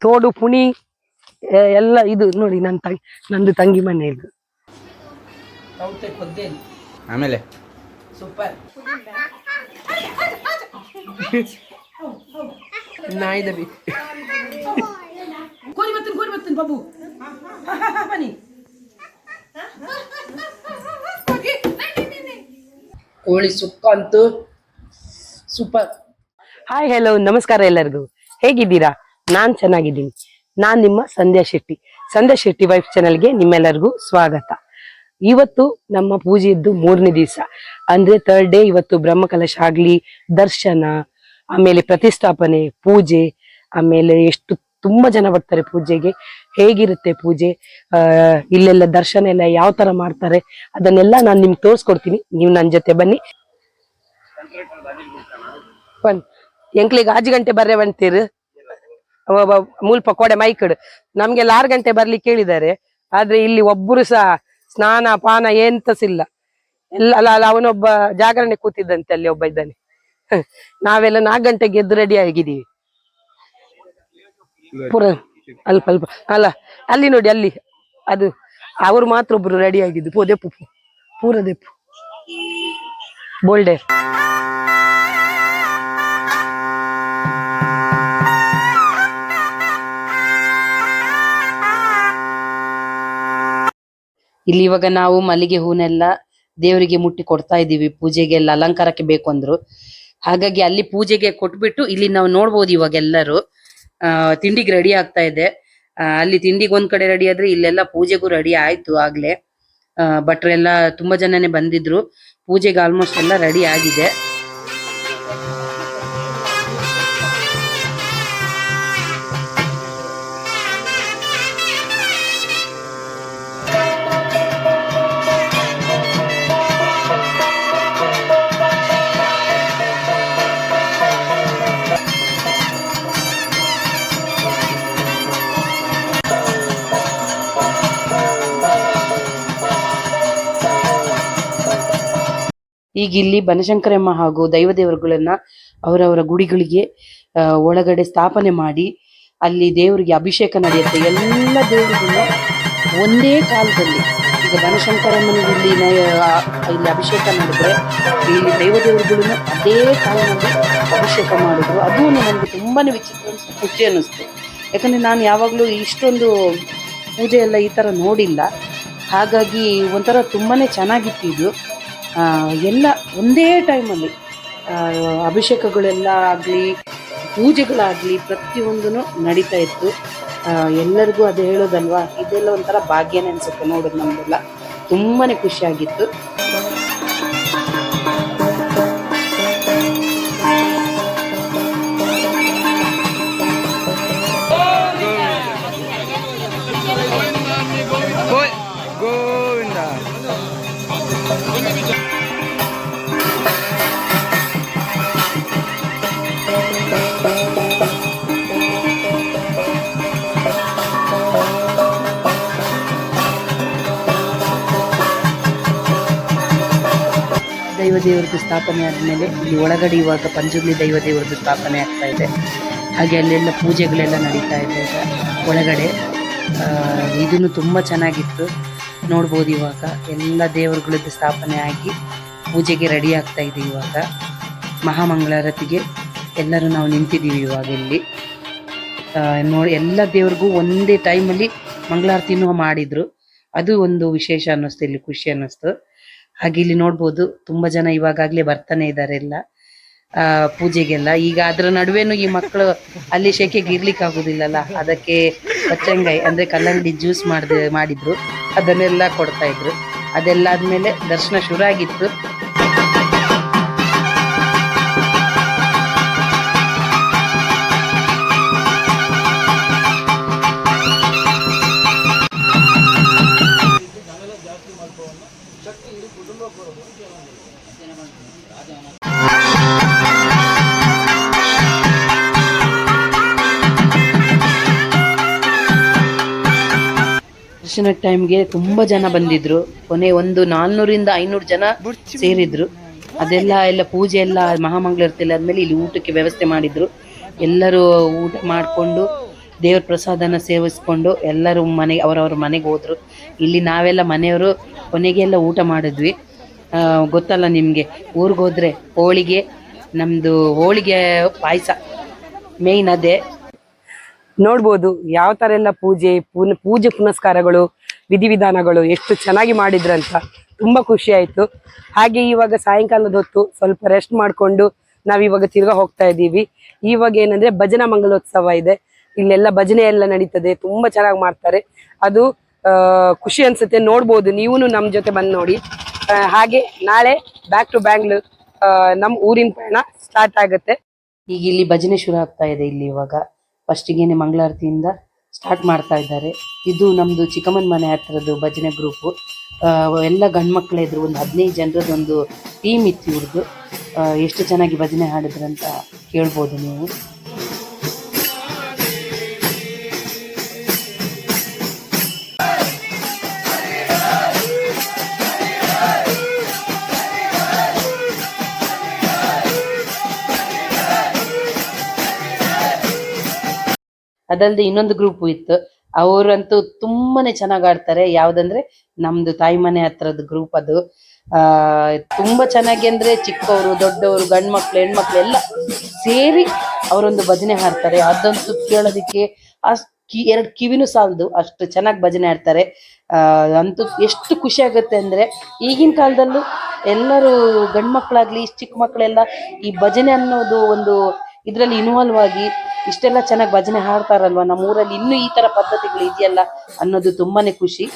ತೋಡು ಪುಣಿ ಎಲ್ಲ ಇದು ನೋಡಿ ನಂದು ತಂಗಿ ಮನೆ ಇದು. ಆಮೇಲೆ ಸೂಪರ್ ನಾಯಿದಬಿ ಕೋರಿ ಬರ್ತೇನೆ ಬಾಬು ಬನ್ನಿ. ಕೋಳಿ ಸುಕ್ಕ ಅಂತೂ ಸೂಪರ್. ಹಾಯ್ ಹಲೋ ನಮಸ್ಕಾರ ಎಲ್ಲರಿಗೂ, ಹೇಗಿದ್ದೀರಾ? ನಾನ್ ಚೆನ್ನಾಗಿದ್ದೀನಿ. ನಾನ್ ನಿಮ್ಮ ಸಂಧ್ಯಾ ಶೆಟ್ಟಿ ವೈಫ್ ಚಾನಲ್ಗೆ ನಿಮ್ಮೆಲ್ಲರಿಗೂ ಸ್ವಾಗತ. ಇವತ್ತು ನಮ್ಮ ಪೂಜೆಯದ್ದು 3ನೇ ದಿವಸ, ಅಂದ್ರೆ 3rd ಡೇ. ಇವತ್ತು ಬ್ರಹ್ಮಕಲಶ ಆಗ್ಲಿ, ದರ್ಶನ, ಆಮೇಲೆ ಪ್ರತಿಷ್ಠಾಪನೆ, ಪೂಜೆ, ಆಮೇಲೆ ತುಂಬಾ ಜನ ಬರ್ತಾರೆ ಪೂಜೆಗೆ. ಹೇಗಿರುತ್ತೆ ಪೂಜೆ, ಇಲ್ಲೆಲ್ಲ ದರ್ಶನ ಎಲ್ಲ ಯಾವ ತರ ಮಾಡ್ತಾರೆ ಅದನ್ನೆಲ್ಲ ನಾನು ನಿಮ್ಗೆ ತೋರಿಸ್ಕೊಡ್ತೀನಿ. ನೀವು ನನ್ನ ಜೊತೆ ಬನ್ನಿ. ಎಂಕ್ಲಿಗೆ 6 ಗಂಟೆ ಬರ್ರೆ ಬಂತೀರು ಮೂಲ್ ಪಕೋಡೆ ಮೈಕಡ್. ನಮ್ಗೆಲ್ಲ 6 ಗಂಟೆ ಬರ್ಲಿಕ್ಕೆ ಹೇಳಿದ್ದಾರೆ, ಆದ್ರೆ ಇಲ್ಲಿ ಒಬ್ಬರು ಸಹ ಸ್ನಾನ ಪಾನ ಎಂತಸಿಲ್ಲ. ಅಲ್ಲ ಅವನೊಬ್ಬ ಜಾಗರಣೆ ಕೂತಿದ್ದಂತೆ, ಅಲ್ಲಿ ಒಬ್ಬ ಇದ್ದಾನೆ. ನಾವೆಲ್ಲ 4 ಗಂಟೆಗೆ ಎದ್ದು ರೆಡಿ ಆಗಿದ್ದೀವಿ. ಪೂರ ಅಲ್ಪ ಅಲ್ಲ, ಅಲ್ಲಿ ನೋಡಿ, ಅಲ್ಲಿ ಅದು ಅವರು ಮಾತ್ರ ಒಬ್ರು ರೆಡಿ ಆಗಿದ್ದು. ಪೂರ ದೆಪ್ಪು ಬೋಲ್ಡೆ. ಇಲ್ಲಿ ಇವಾಗ ನಾವು ಮಲ್ಲಿಗೆ ಹೂನೆಲ್ಲ ದೇವರಿಗೆ ಮುಟ್ಟಿ ಕೊಡ್ತಾ ಇದ್ದೀವಿ. ಪೂಜೆಗೆಲ್ಲ ಅಲಂಕಾರಕ್ಕೆ ಬೇಕು ಅಂದ್ರು, ಹಾಗಾಗಿ ಅಲ್ಲಿ ಪೂಜೆಗೆ ಕೊಟ್ಬಿಟ್ಟು ಇಲ್ಲಿ ನಾವು ನೋಡ್ಬೋದು. ಇವಾಗ ಎಲ್ಲರೂ ತಿಂಡಿಗೆ ರೆಡಿ ಆಗ್ತಾ ಇದೆ. ಅಲ್ಲಿ ತಿಂಡಿಗೆ ಒಂದ್ ಕಡೆ ರೆಡಿ ಆದ್ರೆ ಇಲ್ಲೆಲ್ಲ ಪೂಜೆಗೂ ರೆಡಿ ಆಯ್ತು ಆಗ್ಲೇ. ಭಟ್ರೆಲ್ಲ ತುಂಬಾ ಜನನೇ ಬಂದಿದ್ರು. ಪೂಜೆಗೆ ಆಲ್ಮೋಸ್ಟ್ ಎಲ್ಲ ರೆಡಿ ಆಗಿದೆ. ಈಗ ಇಲ್ಲಿ ಬನಶಂಕರಮ್ಮ ಹಾಗೂ ದೈವದೇವರುಗಳನ್ನ ಅವರವರ ಗುಡಿಗಳಿಗೆ ಒಳಗಡೆ ಸ್ಥಾಪನೆ ಮಾಡಿ ಅಲ್ಲಿ ದೇವರಿಗೆ ಅಭಿಷೇಕ ನಡೆಯುತ್ತೆ. ಎಲ್ಲ ದೇವರುಗಳು ಒಂದೇ ಕಾಲದಲ್ಲಿ, ಈಗ ಬನಶಂಕರಮ್ಮನಿಗೆ ಇಲ್ಲಿ ಅಭಿಷೇಕ ಮಾಡಿದ್ರೆ ಇಲ್ಲಿ ದೈವದೇವರುಗಳನ್ನು ಅದೇ ಕಾಲದಲ್ಲಿ ಅಭಿಷೇಕ ಮಾಡಿದ್ರು. ಅದು ನನಗೆ ತುಂಬಾನೇ ವಿಚಿತ್ರ ಖುಷಿ ಅನ್ನಿಸ್ತು. ಯಾಕಂದ್ರೆ ನಾನು ಯಾವಾಗಲೂ ಇಷ್ಟೊಂದು ಪೂಜೆ ಎಲ್ಲ ಈ ಥರ ನೋಡಿಲ್ಲ. ಹಾಗಾಗಿ ಒಂಥರ ತುಂಬಾನೇ ಚೆನ್ನಾಗಿತ್ತು ಇದು. ಎಲ್ಲ ಒಂದೇ ಟೈಮಲ್ಲಿ ಅಭಿಷೇಕಗಳೆಲ್ಲ ಆಗಲಿ, ಪೂಜೆಗಳಾಗಲಿ ಪ್ರತಿಯೊಂದೂ ನಡೀತಾ ಇತ್ತು. ಎಲ್ಲರಿಗೂ ಅದು ಹೇಳೋದಲ್ವಾ, ಇದೆಲ್ಲ ಒಂಥರ ಭಾಗ್ಯನೇ ಅನ್ಸುತ್ತೆ ನೋಡೋದು. ನಮಗೆಲ್ಲ ತುಂಬಾ ಖುಷಿಯಾಗಿತ್ತು. ದೈವದೇವರದ್ದು ಸ್ಥಾಪನೆ ಆದಮೇಲೆ ಇಲ್ಲಿ ಒಳಗಡೆ ಇವಾಗ ಪಂಚುರ್ಲಿ ದೈವದೇವರದ್ದು ಸ್ಥಾಪನೆ ಆಗ್ತಾ ಇದೆ. ಹಾಗೆ ಅಲ್ಲೆಲ್ಲ ಪೂಜೆಗಳೆಲ್ಲ ನಡೀತಾ ಇದೆ ಒಳಗಡೆ. ಇದನ್ನು ತುಂಬ ಚೆನ್ನಾಗಿತ್ತು ನೋಡ್ಬೋದು. ಇವಾಗ ಎಲ್ಲ ದೇವರುಗಳದ್ದು ಸ್ಥಾಪನೆ ಆಗಿ ಪೂಜೆಗೆ ರೆಡಿ ಆಗ್ತಾ ಇದೆ. ಇವಾಗ ಮಹಾಮಂಗಳಾರತಿಗೆ ಎಲ್ಲರೂ ನಾವು ನಿಂತಿದ್ದೀವಿ ಇವಾಗ ಇಲ್ಲಿ. ನೋಡಿ, ಎಲ್ಲ ದೇವ್ರಿಗೂ ಒಂದೇ ಟೈಮಲ್ಲಿ ಮಂಗಳಾರತಿನೂ ಮಾಡಿದ್ರು. ಅದು ಒಂದು ವಿಶೇಷ ಅನ್ನಿಸ್ತು, ಇಲ್ಲಿ ಖುಷಿ ಅನ್ನಿಸ್ತು. ಹಾಗೆ ಇಲ್ಲಿ ನೋಡ್ಬೋದು ತುಂಬ ಜನ ಇವಾಗಲೇ ಬರ್ತಾನೆ ಇದ್ದಾರೆ ಎಲ್ಲ ಪೂಜೆಗೆಲ್ಲ. ಈಗ ಅದ್ರ ನಡುವೆನೂ ಈ ಮಕ್ಕಳು ಅಲ್ಲಿ ಶೆಕೆಗೆ ಇರ್ಲಿಕ್ಕೆ ಆಗೋದಿಲ್ಲಲ್ಲ, ಅದಕ್ಕೆ ಪಚ್ಚಂಗಾಯಿ ಅಂದ್ರೆ ಕಲ್ಲಂಗಡಿ ಜ್ಯೂಸ್ ಮಾಡಿದ್ರು, ಅದನ್ನೆಲ್ಲ ಕೊಡ್ತಾ ಇದ್ರು. ಅದೆಲ್ಲ ಆದ್ಮೇಲೆ ದರ್ಶನ ಶುರು ಆಗಿತ್ತು. ದರ್ಶನ ಟೈಮ್ಗೆ ತುಂಬ ಜನ ಬಂದಿದ್ರು. ಕೊನೆ ಒಂದು 400ರಿಂದ 500 ಜನ ಸೇರಿದ್ರು. ಅದೆಲ್ಲ ಪೂಜೆ ಎಲ್ಲ ಮಹಾಮಂಗಳಾರತಿ ಆದ್ಮೇಲೆ ಇಲ್ಲಿ ಊಟಕ್ಕೆ ವ್ಯವಸ್ಥೆ ಮಾಡಿದ್ರು. ಎಲ್ಲರೂ ಊಟ ಮಾಡಿಕೊಂಡು ದೇವ್ರ ಪ್ರಸಾದನ ಸೇವಿಸ್ಕೊಂಡು ಎಲ್ಲರೂ ಅವರವ್ರ ಮನೆಗೆ ಹೋದ್ರು. ಇಲ್ಲಿ ನಾವೆಲ್ಲ ಮನೆಯವರು ಕೊನೆಗೆಲ್ಲ ಊಟ ಮಾಡಿದ್ವಿ. ಗೊತ್ತಲ್ಲ ನಿಮಗೆ, ಊರಿಗೆ ಹೋದ್ರೆ ಹೋಳಿಗೆ, ನಮ್ಮದು ಹೋಳಿಗೆ ಪಾಯಸ ಮೇಯ್ನ್ ಅದೇ. ನೋಡ್ಬೋದು ಯಾವ ಥರ ಎಲ್ಲ ಪೂಜೆ ಪುನಸ್ಕಾರಗಳು, ವಿಧಿವಿಧಾನಗಳು ಎಷ್ಟು ಚೆನ್ನಾಗಿ ಮಾಡಿದ್ರಂತ ತುಂಬಾ ಖುಷಿ ಆಯ್ತು. ಹಾಗೆ ಇವಾಗ ಸಾಯಂಕಾಲದ ಹೊತ್ತು ಸ್ವಲ್ಪ ರೆಸ್ಟ್ ಮಾಡಿಕೊಂಡು ನಾವಿವಾಗ ತಿರ್ಗಾ ಹೋಗ್ತಾ ಇದ್ದೀವಿ. ಇವಾಗ ಏನಂದ್ರೆ ಭಜನಾ ಮಂಗಲೋತ್ಸವ ಇದೆ, ಇಲ್ಲೆಲ್ಲ ಭಜನೆ ಎಲ್ಲ ನಡೀತದೆ, ತುಂಬಾ ಚೆನ್ನಾಗಿ ಮಾಡ್ತಾರೆ. ಅದು ಖುಷಿ ಅನ್ಸುತ್ತೆ. ನೋಡ್ಬೋದು, ನೀವು ನಮ್ಮ ಜೊತೆ ಬಂದು ನೋಡಿ. ಹಾಗೆ ನಾಳೆ ಬ್ಯಾಕ್ ಟು ಬ್ಯಾಂಗ್ಳೂರ್ ನಮ್ಮ ಊರಿನ ಪಯಣ ಸ್ಟಾರ್ಟ್ ಆಗುತ್ತೆ. ಈಗ ಇಲ್ಲಿ ಭಜನೆ ಶುರು ಆಗ್ತಾ ಇದೆ. ಇಲ್ಲಿ ಇವಾಗ ಫಸ್ಟಿಗೇನೆ ಮಂಗಳಾರತಿಯಿಂದ ಸ್ಟಾರ್ಟ್ ಮಾಡ್ತಾ ಇದ್ದಾರೆ. ಇದು ನಮ್ಮದು ಚಿಕ್ಕಮ್ಮನ ಮನೆ ಹತ್ರದ್ದು ಭಜನೆ ಗ್ರೂಪು. ಎಲ್ಲ ಗಂಡು ಮಕ್ಕಳೇ ಇದ್ರು, ಒಂದು 15 ಜನರದ್ದು ಒಂದು ಟೀಮ್ ಇತ್ತು ಇವ್ರದ್ದು. ಎಷ್ಟು ಚೆನ್ನಾಗಿ ಭಜನೆ ಹಾಡಿದ್ರಂತ ಕೇಳ್ಬೋದು ನೀವು. ಅದಲ್ಲದೆ ಇನ್ನೊಂದು ಗ್ರೂಪ್ ಇತ್ತು, ಅವರಂತೂ ತುಂಬಾನೇ ಚೆನ್ನಾಗಿ ಆಡ್ತಾರೆ. ಯಾವ್ದಂದ್ರೆ ನಮ್ದು ತಾಯಿ ಮನೆ ಹತ್ರದ ಗ್ರೂಪ್ ಅದು. ತುಂಬಾ ಚೆನ್ನಾಗಿ ಅಂದ್ರೆ ಚಿಕ್ಕವರು, ದೊಡ್ಡವರು, ಗಂಡು ಮಕ್ಳು, ಹೆಣ್ಮಕ್ಳು ಎಲ್ಲ ಸೇರಿ ಅವರೊಂದು ಭಜನೆ ಹಾಡ್ತಾರೆ. ಅದಂತೂ ಕೇಳೋದಕ್ಕೆ ಎರಡು ಕಿವಿನೂ ಸಾಲದು, ಅಷ್ಟು ಚೆನ್ನಾಗಿ ಭಜನೆ ಹಾಡ್ತಾರೆ. ಅಂತೂ ಎಷ್ಟು ಖುಷಿ ಆಗುತ್ತೆ ಅಂದ್ರೆ, ಈಗಿನ ಕಾಲದಲ್ಲೂ ಎಲ್ಲರೂ ಗಂಡು ಮಕ್ಕಳಾಗ್ಲಿ ಚಿಕ್ಕ ಮಕ್ಕಳೆಲ್ಲ ಈ ಭಜನೆ ಅನ್ನೋದು ಒಂದು ಇದರಲ್ಲಿ ಇನ್ವಾಲ್ವ್ ಆಗಿ ಇಷ್ಟೆಲ್ಲ ಚೆನ್ನಾಗಿ ಭಜನೆ ಹಾಡ್ತಾರಲ್ವ. ನಮ್ಮ ಊರಲ್ಲಿ ಇನ್ನೂ ಈ ತರ ಪದ್ಧತಿಗಳು ಇದೆಯಲ್ಲ ಅನ್ನೋದು ತುಂಬಾನೇ ಖುಷಿ.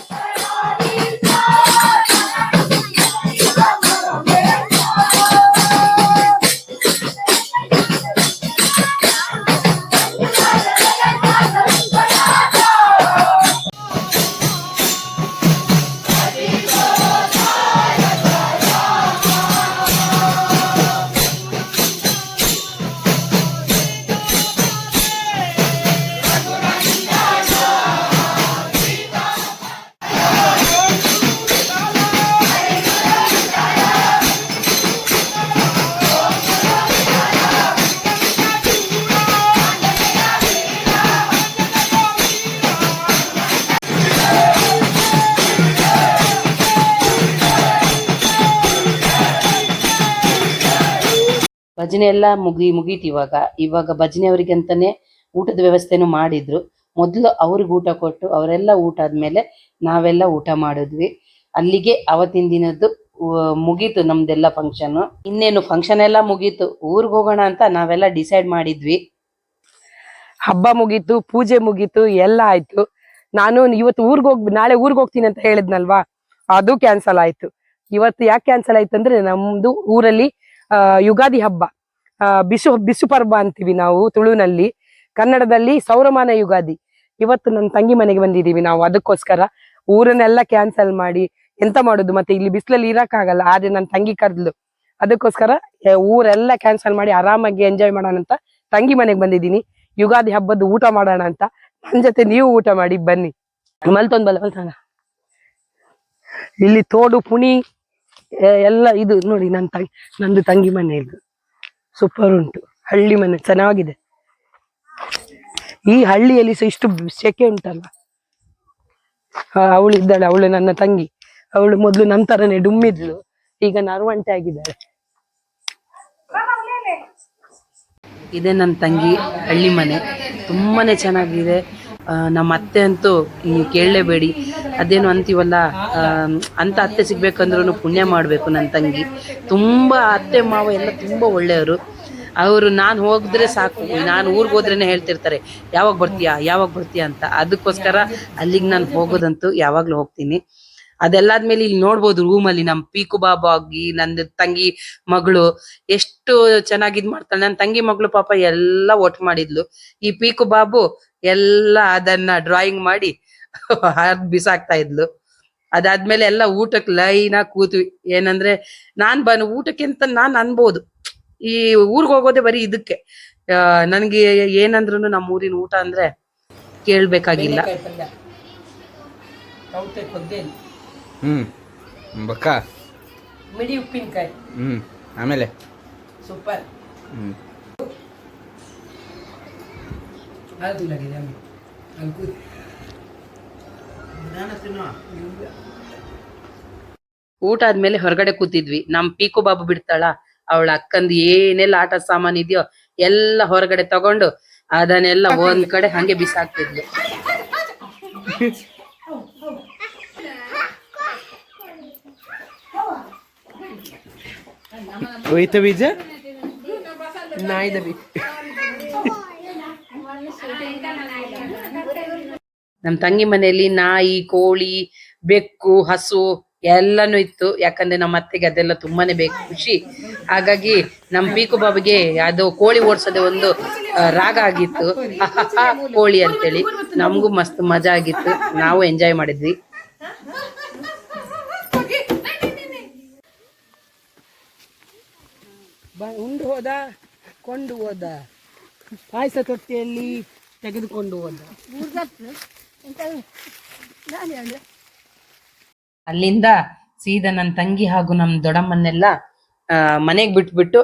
ಭಜನೆ ಎಲ್ಲ ಮುಗೀತು. ಇವಾಗ ಭಜನೆಯವರಿಗೆ ಅಂತಾನೆ ಊಟದ ವ್ಯವಸ್ಥೆನೂ ಮಾಡಿದ್ರು. ಮೊದಲು ಅವ್ರಿಗೆ ಊಟ ಕೊಟ್ಟು ಅವರೆಲ್ಲ ಊಟ ಆದ್ಮೇಲೆ ನಾವೆಲ್ಲ ಊಟ ಮಾಡಿದ್ವಿ. ಅಲ್ಲಿಗೆ ಅವತ್ತಿನ ದಿನದ್ದು ಮುಗೀತು ನಮ್ದೆಲ್ಲ ಫಂಕ್ಷನ್. ಇನ್ನೇನು ಫಂಕ್ಷನ್ ಎಲ್ಲ ಮುಗೀತು, ಊರಿಗೆ ಹೋಗೋಣ ಅಂತ ನಾವೆಲ್ಲ ಡಿಸೈಡ್ ಮಾಡಿದ್ವಿ. ಹಬ್ಬ ಮುಗೀತು, ಪೂಜೆ ಮುಗೀತು, ಎಲ್ಲ ಆಯ್ತು. ನಾನು ಇವತ್ತು ನಾಳೆ ಊರಿಗೆ ಹೋಗ್ತೀನಿ ಅಂತ ಹೇಳಿದ್ನಲ್ವಾ, ಅದು ಕ್ಯಾನ್ಸಲ್ ಆಯ್ತು. ಇವತ್ತು ಯಾಕೆ ಕ್ಯಾನ್ಸಲ್ ಆಯ್ತು ಅಂದ್ರೆ, ನಮ್ದು ಊರಲ್ಲಿ ಯುಗಾದಿ ಹಬ್ಬ, ಬಿಸು ಪರ್ವ ಅಂತೀವಿ ನಾವು ತುಳುನಲ್ಲಿ, ಕನ್ನಡದಲ್ಲಿ ಸೌರಮಾನ ಯುಗಾದಿ. ಇವತ್ತು ನನ್ನ ತಂಗಿ ಮನೆಗೆ ಬಂದಿದ್ದೀವಿ ನಾವು. ಅದಕ್ಕೋಸ್ಕರ ಊರನ್ನೆಲ್ಲ ಕ್ಯಾನ್ಸಲ್ ಮಾಡಿ ಎಂತ ಮಾಡುದು, ಮತ್ತೆ ಇಲ್ಲಿ ಬಿಸಿಲಲ್ಲಿ ಇರಕ್ಕಾಗಲ್ಲ. ಆದ್ರೆ ನನ್ನ ತಂಗಿ ಕರ್ದ್ಲು, ಅದಕ್ಕೋಸ್ಕರ ಊರೆಲ್ಲ ಕ್ಯಾನ್ಸಲ್ ಮಾಡಿ ಆರಾಮಾಗಿ ಎಂಜಾಯ್ ಮಾಡೋಣ ಅಂತ ತಂಗಿ ಮನೆಗೆ ಬಂದಿದ್ದೀನಿ. ಯುಗಾದಿ ಹಬ್ಬದ ಊಟ ಮಾಡೋಣ ಅಂತ. ನನ್ನ ಜೊತೆ ನೀವು ಊಟ ಮಾಡಿ ಬನ್ನಿ. ಮಲ್ತೊಂದ್ ಇಲ್ಲಿ ತೋಡು ಪುಣಿ ಎಲ್ಲ ಇದು ನೋಡಿ. ನಂದು ತಂಗಿ ಮನೆ ಇದು ಸೂಪರ್ ಉಂಟು, ಹಳ್ಳಿ ಮನೆ ಚೆನ್ನಾಗಿದೆ. ಈ ಹಳ್ಳಿಯಲ್ಲಿ ಸಹ ಇಷ್ಟು ಸೆಕೆ ಉಂಟಲ್ಲ. ಅವಳು ಇದ್ದಾಳೆ, ಅವಳು ನನ್ನ ತಂಗಿ. ಅವಳು ಮೊದ್ಲು ನನ್ನ ತರನೇ ಡುಮ್ಮಿದ್ಲು, ಈಗ ನರವಂಟೆ ಆಗಿದ್ದಾಳೆ. ಇದೇ ನನ್ನ ತಂಗಿ ಹಳ್ಳಿ ಮನೆ, ತುಂಬಾನೇ ಚೆನ್ನಾಗಿದೆ. ನಮ್ಮ ಅತ್ತೆ ಅಂತೂ ಕೇಳಲೇಬೇಡಿ. ಅದೇನು ಅಂತೀವಲ್ಲ, ಅಂತ ಅತ್ತೆ ಸಿಗ್ಬೇಕಂದ್ರೂ ಪುಣ್ಯ ಮಾಡಬೇಕು. ನನ್ನ ತಂಗಿ ತುಂಬ, ಅತ್ತೆ ಮಾವ ಎಲ್ಲ ತುಂಬ ಒಳ್ಳೆಯವರು. ಅವರು ನಾನು ಹೋಗಿದ್ರೆ ಸಾಕು, ನಾನು ಊರಿಗೆ ಹೋದ್ರೇ ಹೇಳ್ತಿರ್ತಾರೆ ಯಾವಾಗ ಬರ್ತೀಯಾ ಅಂತ. ಅದಕ್ಕೋಸ್ಕರ ಅಲ್ಲಿಗೆ ನಾನು ಹೋಗೋದಂತೂ ಯಾವಾಗಲೂ ಹೋಗ್ತೀನಿ. ಅದೆಲ್ಲಾದ್ಮೇಲೆ ಇಲ್ಲಿ ನೋಡ್ಬೋದು ರೂಮಲ್ಲಿ ನಮ್ಮ ಪೀಕು ಬಾಬು ಆಗಿ ನಂದು ತಂಗಿ ಮಗಳು ಎಷ್ಟು ಚೆನ್ನಾಗಿ ಇದ್ ಮಾಡ್ತಾಳೆ. ನನ್ನ ತಂಗಿ ಮಗಳು ಪಾಪ ಎಲ್ಲ ಒಟ್ಟು ಮಾಡಿದ್ಲು. ಈ ಪೀಕು ಬಾಬು ಎಲ್ಲ ಅದನ್ನ ಡ್ರಾಯಿಂಗ್ ಮಾಡಿ ಬಿಸಾಕ್ತಾ ಇದ್ಲು. ಅದಾದ್ಮೇಲೆ ಎಲ್ಲ ಊಟಕ್ಕೆ ಲೈನಾಗಿ ಕೂತ್ವಿ. ಏನಂದ್ರೆ ಊಟಕ್ಕೆ ಅಂತ ನಾನ್ ಅನ್ಬೋದು, ಈ ಊರ್ಗ್ ಹೋಗೋದೇ ಬರೀ ಇದಕ್ಕೆ. ನನ್ಗೆ ಏನಂದ್ರು ನಮ್ಮ ಊರಿನ ಊಟ ಅಂದ್ರೆ ಕೇಳ್ಬೇಕಾಗಿಲ್ಲ. ಬಕ್ಕ ಮಿಡಿ ಉಪ್ಪಿನಕಾಯಿ, ಆಮೇಲೆ ಸೂಪರ್. ಊಟ ಆದ್ಮೇಲೆ ಹೊರಗಡೆ ಕೂತಿದ್ವಿ. ನಮ್ ಪೀಕು ಬಾಬು ಬಿಡ್ತಾಳ, ಅವಳ ಅಕ್ಕಂದು ಏನೆಲ್ಲ ಆಟ ಸಾಮಾನ್ ಇದೆಯೋ ಎಲ್ಲ ಹೊರಗಡೆ ತಗೊಂಡು ಅದನ್ನೆಲ್ಲ ಒಂದ್ ಕಡೆ ಹಂಗೆ ಬಿಸಾಕ್ತಿದ್ಲು. ಹೋಯ್ತ ಬೀಜ ನಾಯಿದ ಬಿ ನಮ್ ತಂಗಿ ಮನೆಯಲ್ಲಿ ನಾಯಿ, ಕೋಳಿ, ಬೆಕ್ಕು, ಹಸು ಎಲ್ಲಾನು ಇತ್ತು. ಯಾಕಂದ್ರೆ ನಮ್ಮ ಅತ್ತೆಗೆ ಅದೆಲ್ಲ ತುಂಬಾನೇ ಬೇಕು, ಖುಷಿ. ಹಾಗಾಗಿ ನಮ್ ಪೀಕು ಬಾಬಿಗೆ ಅದು ಕೋಳಿ ಓಡ್ಸೋದೆ ಒಂದು ರಾಗ ಆಗಿತ್ತು. ಕೋಳಿ ಅಂತೇಳಿ ನಮಗೂ ಮಸ್ತ್ ಮಜಾ ಆಗಿತ್ತು, ನಾವು ಎಂಜಾಯ್ ಮಾಡಿದ್ವಿ. ಉಂಡು ಹೋದ, ಕೊಂಡು ಹೋದ, ಪಾಯಸ ತೊಟ್ಟಿಯಲ್ಲಿ ತೆಗೆದುಕೊಂಡು ಹೋದ. ಅಲ್ಲಿಂದ ಸೀದಾ ನನ್ನ ತಂಗಿ ಹಾಗೂ ನಮ್ ದೊಡ್ಡಮ್ಮನ್ನೆಲ್ಲ ಮನೆಗ್ ಬಿಟ್ಬಿಟ್ಟು,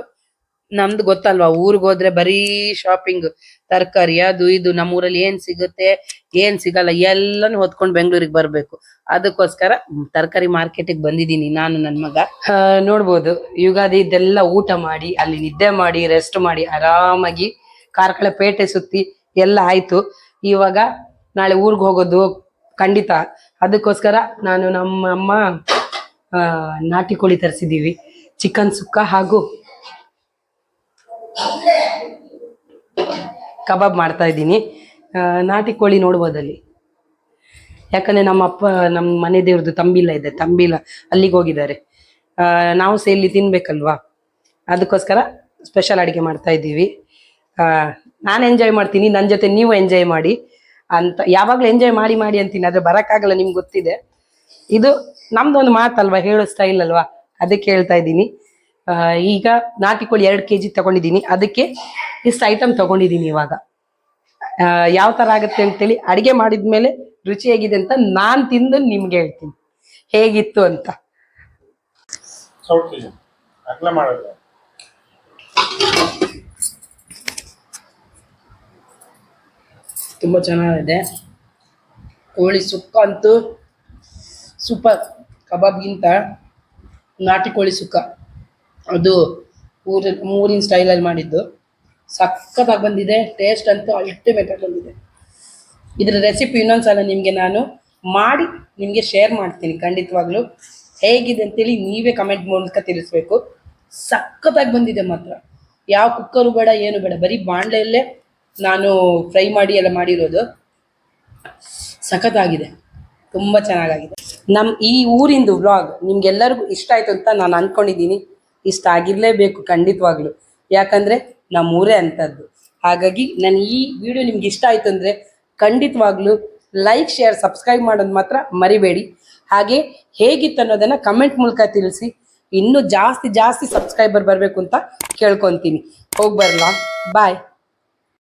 ನಮ್ದು ಗೊತ್ತಲ್ವಾ ಊರಿಗೆ ಹೋದ್ರೆ ಬರೀ ಶಾಪಿಂಗ್, ತರಕಾರಿ ಅದು ಇದು, ನಮ್ಮೂರಲ್ಲಿ ಏನ್ ಸಿಗುತ್ತೆ ಏನ್ ಸಿಗಲ್ಲ ಎಲ್ಲಾನು ಹೊತ್ಕೊಂಡ್ ಬೆಂಗಳೂರಿಗೆ ಬರ್ಬೇಕು. ಅದಕ್ಕೋಸ್ಕರ ತರಕಾರಿ ಮಾರ್ಕೆಟಿಗೆ ಬಂದಿದ್ದೀನಿ ನಾನು ನನ್ ಮಗ. ನೋಡ್ಬೋದು, ಯುಗಾದಿ ಇದೆಲ್ಲ ಊಟ ಮಾಡಿ ಅಲ್ಲಿ ನಿದ್ದೆ ಮಾಡಿ ರೆಸ್ಟ್ ಮಾಡಿ ಆರಾಮಾಗಿ ಕಾರ್ಕಳ ಪೇಟೆ ಸುತ್ತಿ ಎಲ್ಲ ಆಯ್ತು. ಇವಾಗ ನಾಳೆ ಊರ್ಗ್ ಹೋಗೋದು ಖಂಡಿತ. ಅದಕ್ಕೋಸ್ಕರ ನಾನು ನಮ್ಮ ಅಮ್ಮ ನಾಟಿ ಕೋಳಿ ತರಿಸಿದೀವಿ, ಚಿಕನ್ ಸುಕ್ಕ ಹಾಗೂ ಕಬಾಬ್ ಮಾಡ್ತಾ ಇದ್ದೀನಿ. ನಾಟಿ ಕೋಳಿ ನೋಡ್ಬೋದಲ್ಲಿ, ಯಾಕಂದ್ರೆ ನಮ್ಮ ಅಪ್ಪ ನಮ್ಮ ಮನೆ ದೇವ್ರದ್ದು ತಂಬಿಲ ಅಲ್ಲಿಗೆ ಹೋಗಿದ್ದಾರೆ. ನಾವು ಸೇಲಿ ತಿನ್ಬೇಕಲ್ವಾ, ಅದಕ್ಕೋಸ್ಕರ ಸ್ಪೆಷಲ್ ಅಡಿಗೆ ಮಾಡ್ತಾ ಇದ್ದೀವಿ. ನಾನು ಎಂಜಾಯ್ ಮಾಡ್ತೀನಿ, ನನ್ನ ಜೊತೆ ನೀವು ಎಂಜಾಯ್ ಮಾಡಿ ಅಂತ. ಯಾವಾಗ್ಲೂ ಎಂಜಾಯ್ ಮಾಡಿ ಮಾಡಿ ಅಂತೀನಿ, ಆದ್ರೆ ಬರಕ್ಕಾಗಲ್ಲ, ನಿಮ್ಗೆ ಗೊತ್ತಿದೆ. ಇದು ನಮ್ದೊಂದು ಮಾತಲ್ವಾ, ಹೇಳೋ ಸ್ಟೈಲ್ ಅಲ್ವಾ, ಅದಕ್ಕೆ ಹೇಳ್ತಾ ಇದ್ದೀನಿ. ಈಗ ನಾಟಿ ಕೋಳಿ 2 kg ತಗೊಂಡಿದ್ದೀನಿ, ಅದಕ್ಕೆ ಇಷ್ಟು ಐಟಮ್ ತಗೊಂಡಿದ್ದೀನಿ. ಇವಾಗ ಯಾವ ತರ ಆಗುತ್ತೆ ಅಂತೇಳಿ ಅಡಿಗೆ ಮಾಡಿದ್ಮೇಲೆ ರುಚಿ ಹೇಗಿದೆ ಅಂತ ನಾನ್ ತಿಂದು ನಿಮ್ಗೆ ಹೇಳ್ತೀನಿ ಹೇಗಿತ್ತು ಅಂತ. ತುಂಬಾ ಚೆನ್ನಾಗಿದೆ. ಕೋಳಿ ಸುಕ್ಕ ಅಂತೂ ಸೂಪರ್. ಕಬಾಬ್ಗಿಂತ ನಾಟಿ ಕೋಳಿ ಸುಕ್ಕ ಅದು ಊರಿನ ಸ್ಟೈಲಲ್ಲಿ ಮಾಡಿದ್ದು ಸಖತ್ತಾಗಿ ಬಂದಿದೆ. ಟೇಸ್ಟ್ ಅಂತೂ ಅಲ್ಟಿಮೇಟ್ ಆಗಿ ಬಂದಿದೆ. ಇದರ ರೆಸಿಪಿ ಇನ್ನೊಂದ್ಸಲ ನಿಮಗೆ ನಾನು ಮಾಡಿ ನಿಮಗೆ ಶೇರ್ ಮಾಡ್ತೀನಿ ಖಂಡಿತವಾಗ್ಲೂ. ಹೇಗಿದೆ ಅಂತೇಳಿ ನೀವೇ ಕಮೆಂಟ್ ಮೂಲಕ ತಿಳಿಸ್ಬೇಕು. ಸಖತ್ತಾಗಿ ಬಂದಿದೆ ಮಾತ್ರ. ಯಾವ ಕುಕ್ಕರು ಬೇಡ, ಏನು ಬೇಡ, ಬರೀ ಬಾಣಲೆಯಲ್ಲೇ ನಾನು ಫ್ರೈ ಮಾಡಿ ಎಲ್ಲ ಮಾಡಿರೋದು. ಸಖತ್ತಾಗಿದೆ, ತುಂಬ ಚೆನ್ನಾಗಿದೆ. ನಮ್ಮ ಈ ಊರಿಂದು ವ್ಲಾಗ್ ನಿಮ್ಗೆಲ್ಲರಿಗೂ ಇಷ್ಟ ಆಯ್ತು ಅಂತ ನಾನು ಅಂದ್ಕೊಂಡಿದ್ದೀನಿ. ಇಷ್ಟ ಆಗಿರಲೇಬೇಕು ಖಂಡಿತವಾಗ್ಲು, ಯಾಕಂದರೆ ನಮ್ಮ ಊರೇ ಅಂಥದ್ದು. ಹಾಗಾಗಿ ನಾನು ಈ ವಿಡಿಯೋ ನಿಮ್ಗೆ ಇಷ್ಟ ಆಯಿತು ಅಂದರೆ ಖಂಡಿತವಾಗ್ಲೂ ಲೈಕ್, ಶೇರ್, ಸಬ್ಸ್ಕ್ರೈಬ್ ಮಾಡೋದು ಮಾತ್ರ ಮರಿಬೇಡಿ. ಹಾಗೆ ಹೇಗಿತ್ತು ಅನ್ನೋದನ್ನು ಕಮೆಂಟ್ ಮೂಲಕ ತಿಳಿಸಿ. ಇನ್ನೂ ಜಾಸ್ತಿ ಸಬ್ಸ್ಕ್ರೈಬರ್ ಬರಬೇಕು ಅಂತ ಕೇಳ್ಕೊತೀನಿ. ಹೋಗಿ ಬರಲಾ, ಬಾಯ್.